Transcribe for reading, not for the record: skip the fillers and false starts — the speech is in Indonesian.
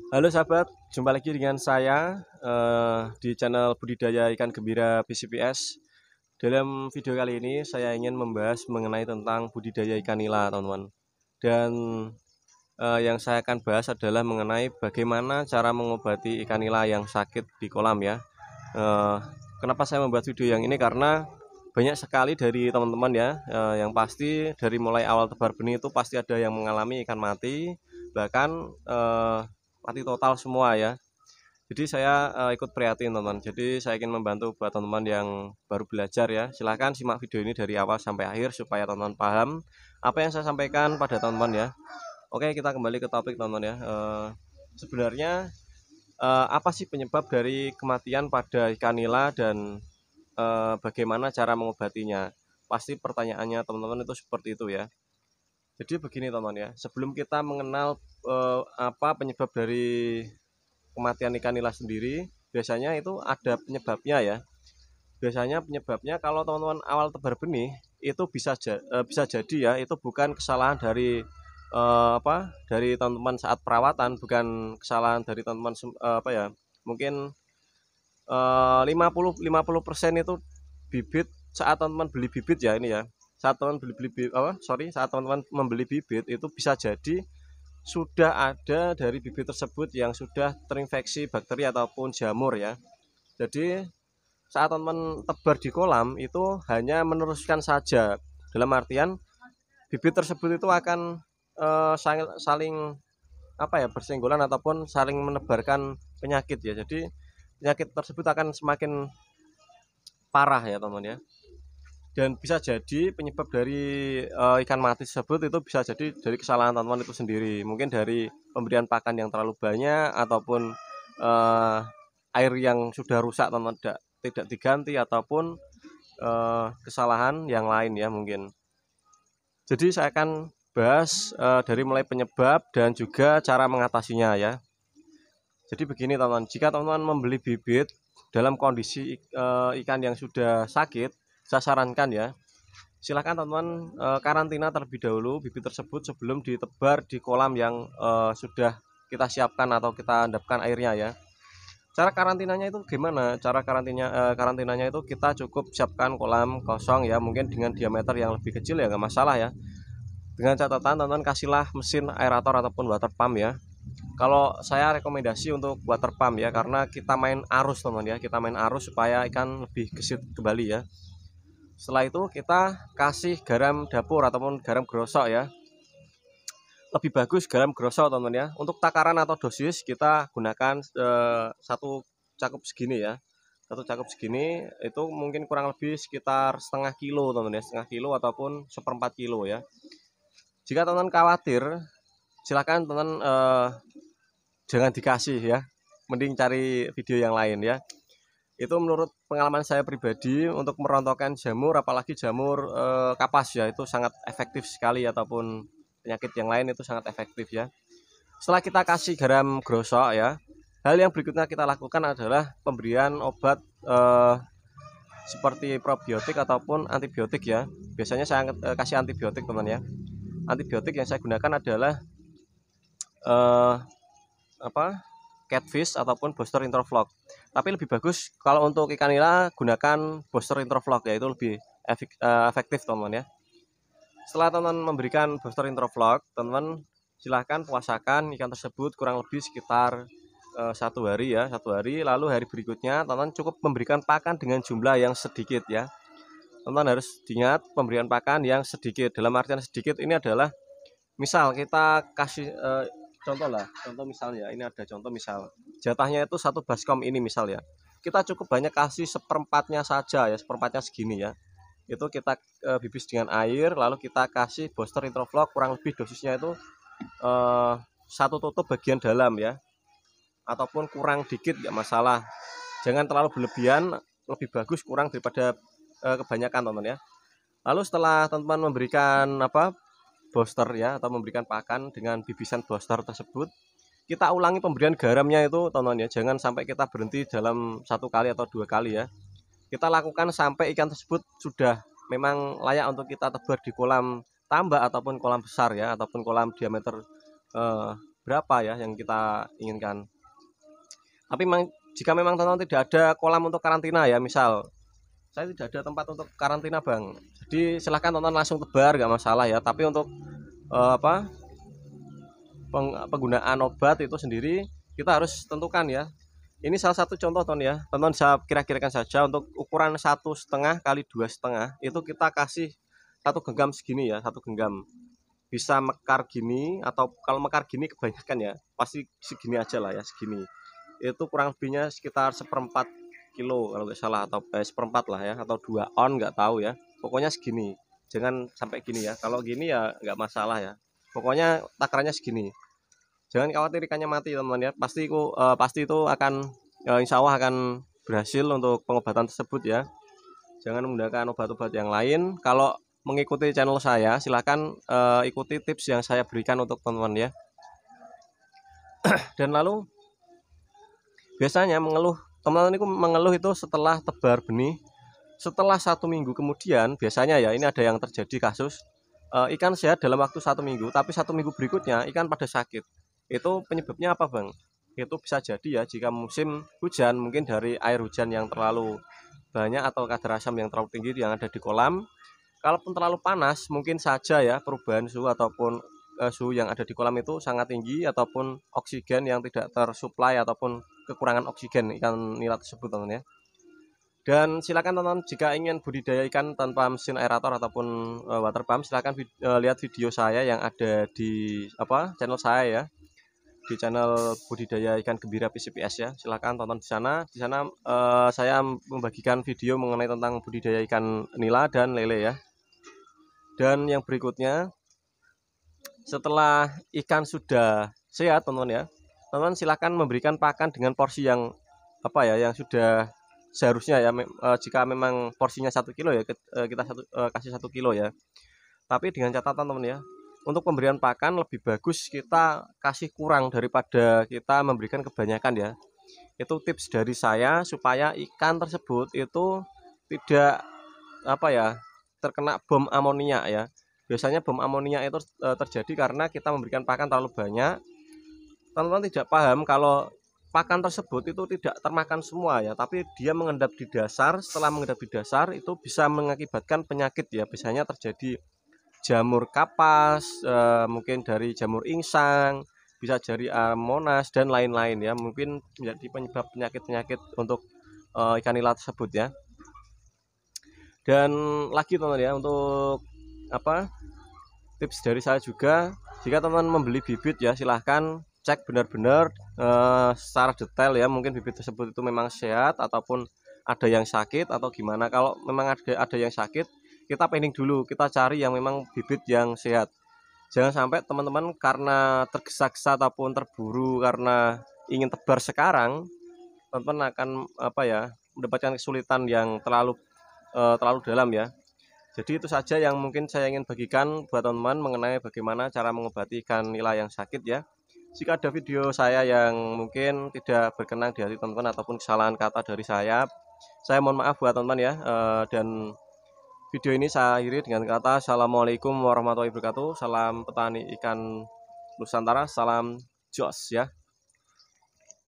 Halo sahabat, jumpa lagi dengan saya di channel Budidaya Ikan Gembira BCPS. Dalam video kali ini saya ingin membahas mengenai tentang budidaya ikan nila, teman-teman. Dan yang saya akan bahas adalah mengenai bagaimana cara mengobati ikan nila yang sakit di kolam ya. Eh, Kenapa saya membuat video yang ini? Karena banyak sekali dari teman-teman ya, yang pasti dari mulai awal tebar benih itu pasti ada yang mengalami ikan mati, bahkan mati total semua ya. Jadi saya ikut prihatin teman-teman. Jadi saya ingin membantu buat teman-teman yang baru belajar ya. Silahkan simak video ini dari awal sampai akhir supaya teman-teman paham apa yang saya sampaikan pada teman-teman ya. Oke, kita kembali ke topik teman-teman ya. Sebenarnya apa sih penyebab dari kematian pada ikan nila dan bagaimana cara mengobatinya? Pasti pertanyaannya teman-teman itu seperti itu ya. Jadi begini teman ya, sebelum kita mengenal apa penyebab dari kematian ikan nila sendiri, biasanya itu ada penyebabnya ya. Biasanya penyebabnya kalau teman-teman awal tebar benih itu bisa jadi ya itu bukan kesalahan dari dari teman-teman saat perawatan, bukan kesalahan dari teman-teman apa ya, mungkin 50% itu bibit saat teman-teman beli bibit ya ini ya. Saat teman saat teman-teman membeli bibit itu bisa jadi sudah ada dari bibit tersebut yang sudah terinfeksi bakteri ataupun jamur ya. Jadi saat teman-teman tebar di kolam itu hanya meneruskan saja. Dalam artian bibit tersebut itu akan saling apa ya bersenggolan ataupun saling menebarkan penyakit ya. Jadi penyakit tersebut akan semakin parah ya teman ya. Dan bisa jadi penyebab dari ikan mati tersebut itu bisa jadi dari kesalahan teman-teman itu sendiri. Mungkin dari pemberian pakan yang terlalu banyak ataupun eh, air yang sudah rusak teman-teman tidak diganti ataupun kesalahan yang lain ya mungkin. Jadi saya akan bahas dari mulai penyebab dan juga cara mengatasinya ya. Jadi begini teman-teman, jika teman-teman membeli bibit dalam kondisi ikan yang sudah sakit, saya sarankan ya, silahkan teman-teman karantina terlebih dahulu bibit tersebut sebelum ditebar di kolam yang sudah kita siapkan atau kita endapkan airnya ya. Cara karantinanya itu gimana? Cara karantinanya itu kita cukup siapkan kolam kosong ya, mungkin dengan diameter yang lebih kecil ya nggak masalah ya. Dengan catatan teman-teman kasihlah mesin aerator ataupun water pump ya. Kalau saya rekomendasi untuk water pump ya, karena kita main arus teman ya, kita main arus supaya ikan lebih gesit kembali ya. Setelah itu kita kasih garam dapur ataupun garam grosok ya. Lebih bagus garam grosok teman ya. Untuk takaran atau dosis kita gunakan satu cakup segini ya. Satu cakup segini itu mungkin kurang lebih sekitar setengah kilo teman ya, setengah kilo ataupun seperempat kilo ya. Jika teman khawatir, silakan teman jangan dikasih ya, mending cari video yang lain ya. Itu menurut pengalaman saya pribadi untuk merontokkan jamur, apalagi jamur kapas ya, itu sangat efektif sekali ataupun penyakit yang lain itu sangat efektif ya. Setelah kita kasih garam grosok ya, hal yang berikutnya kita lakukan adalah pemberian obat seperti probiotik ataupun antibiotik ya. Biasanya saya kasih antibiotik teman ya. Antibiotik yang saya gunakan adalah eh, apa catfish ataupun booster interflock. Tapi lebih bagus kalau untuk ikan nila gunakan booster interflock ya, itu lebih efektif teman-teman ya. Setelah teman-teman memberikan booster interflock, teman-teman silahkan puasakan ikan tersebut kurang lebih sekitar 1 hari ya, 1 hari. Lalu hari berikutnya teman-teman cukup memberikan pakan dengan jumlah yang sedikit ya. Teman-teman harus diingat pemberian pakan yang sedikit. Dalam artian sedikit ini adalah misal kita kasih contoh lah, contoh misalnya ini ada contoh misal jatahnya itu satu baskom ini misal ya, kita cukup banyak kasih seperempatnya saja ya, seperempatnya segini ya, itu kita bibis dengan air lalu kita kasih booster interflock kurang lebih dosisnya itu satu tutup bagian dalam ya, ataupun kurang dikit nggak masalah, jangan terlalu berlebihan, lebih bagus kurang daripada kebanyakan teman ya. Lalu setelah teman-teman memberikan booster ya, atau memberikan pakan dengan bibisan booster tersebut, kita ulangi pemberian garamnya itu teman-teman ya, jangan sampai kita berhenti dalam 1 kali atau 2 kali ya. Kita lakukan sampai ikan tersebut sudah memang layak untuk kita tebar di kolam tambak ataupun kolam besar ya, ataupun kolam diameter berapa ya yang kita inginkan. Tapi jika memang teman-teman tidak ada kolam untuk karantina ya, misal saya tidak ada tempat untuk karantina bang, jadi silahkan teman-teman langsung tebar, nggak masalah ya. Tapi untuk penggunaan obat itu sendiri kita harus tentukan ya. Ini salah satu contoh teman ya, teman-teman bisa kira-kirakan saja untuk ukuran 1,5 kali 2,5 itu kita kasih 1 genggam segini ya, 1 genggam bisa mekar gini, atau kalau mekar gini kebanyakan ya pasti segini aja lah ya, segini itu kurang lebihnya sekitar 1/4 kilo kalau nggak salah, atau seperempat lah ya, atau 2 on nggak tahu ya, pokoknya segini, jangan sampai gini ya. Kalau gini ya nggak masalah ya, pokoknya takarannya segini. Jangan khawatir ikannya mati teman-teman ya, pasti itu akan insya Allah akan berhasil untuk pengobatan tersebut ya. Jangan menggunakan obat-obat yang lain. Kalau mengikuti channel saya silahkan ikuti tips yang saya berikan untuk teman-teman ya. Dan lalu biasanya teman-teman mengeluh itu setelah tebar benih, setelah 1 minggu kemudian biasanya ya, ini ada yang terjadi kasus ikan sehat dalam waktu 1 minggu, tapi 1 minggu berikutnya ikan pada sakit. Itu penyebabnya apa bang? Itu bisa jadi ya jika musim hujan, mungkin dari air hujan yang terlalu banyak atau kadar asam yang terlalu tinggi yang ada di kolam. Kalaupun terlalu panas, mungkin saja ya perubahan suhu ataupun suhu yang ada di kolam itu sangat tinggi, ataupun oksigen yang tidak tersuplai, ataupun kekurangan oksigen ikan nila tersebut teman ya. Dan silakan teman-teman jika ingin budidaya ikan tanpa mesin aerator ataupun water pump, silakan lihat video saya yang ada di channel saya ya, di channel budidaya ikan gembira PCPS ya. Silakan tonton di sana. Di sana saya membagikan video mengenai tentang budidaya ikan nila dan lele ya. Dan yang berikutnya, setelah ikan sudah sehat teman-teman ya, teman-teman silakan memberikan pakan dengan porsi yang yang sudah seharusnya ya. Jika memang porsinya 1 kilo ya, kita kasih 1 kilo ya. Tapi dengan catatan teman ya, untuk pemberian pakan lebih bagus kita kasih kurang daripada kita memberikan kebanyakan ya. Itu tips dari saya supaya ikan tersebut itu tidak terkena bom amonia ya. Biasanya bom amonia itu terjadi karena kita memberikan pakan terlalu banyak. Teman-teman tidak paham kalau pakan tersebut itu tidak termakan semua ya, tapi dia mengendap di dasar. Setelah mengendap di dasar itu bisa mengakibatkan penyakit ya. Biasanya terjadi jamur kapas, mungkin dari jamur insang, bisa dari monas dan lain-lain ya, mungkin menjadi penyebab penyakit-penyakit untuk ikan nila tersebut ya. Dan lagi teman-teman ya, untuk tips dari saya juga, jika teman-teman membeli bibit ya silahkan cek benar-benar secara detail ya, mungkin bibit tersebut itu memang sehat ataupun ada yang sakit atau gimana. Kalau memang ada yang sakit, kita pending dulu, kita cari yang memang bibit yang sehat. Jangan sampai teman-teman karena tergesa-gesa ataupun terburu karena ingin tebar sekarang, teman-teman akan mendapatkan kesulitan yang terlalu dalam ya. Jadi itu saja yang mungkin saya ingin bagikan buat teman-teman mengenai bagaimana cara mengobati ikan nila yang sakit ya. Jika ada video saya yang mungkin tidak berkenan di hati teman-teman ataupun kesalahan kata dari saya mohon maaf buat teman-teman ya. Dan video ini saya akhiri dengan kata Assalamualaikum warahmatullahi wabarakatuh. Salam petani ikan Nusantara, salam jos ya.